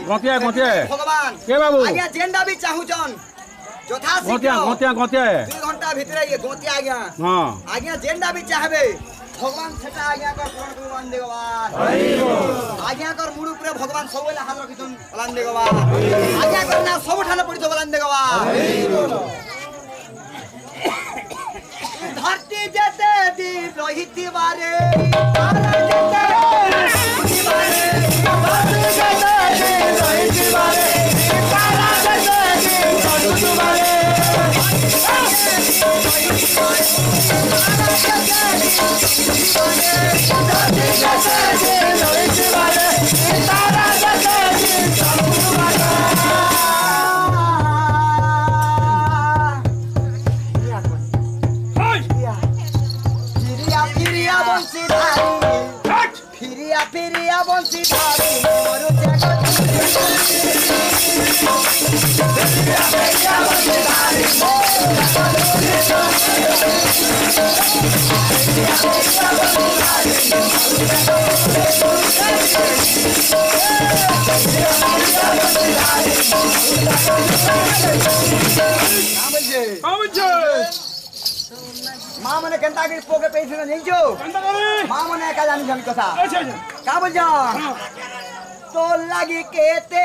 भगवान के बाबू आज्ञा जेंडा भी चाहूचन जोथा गोतिया गोतिया गोतिया 2 घंटा भीतर ये गोतिया आज्ञा हां आज्ञा जेंडा भी चाहबे भगवान सेटा आज्ञा कर कोन भगवान देगवान आज्ञा कर मुड़ ऊपर भगवान सबले हाथ रखितन बलान देगवान आज्ञा कर ना सब ठाने पड़ी तो बलान देगवान धरती जते दी रहिति बारे तारा जते बारे धरती जते दी रहिति बारे तारा जते दी रहिति बारे फिरिया बंसी धारी मोर जगत फिरिया बंसी धारी माँ मने केंता के पोके पैसे नहीं जो माँ मने का जानी जानी कथा का बोल जा तो लगी केते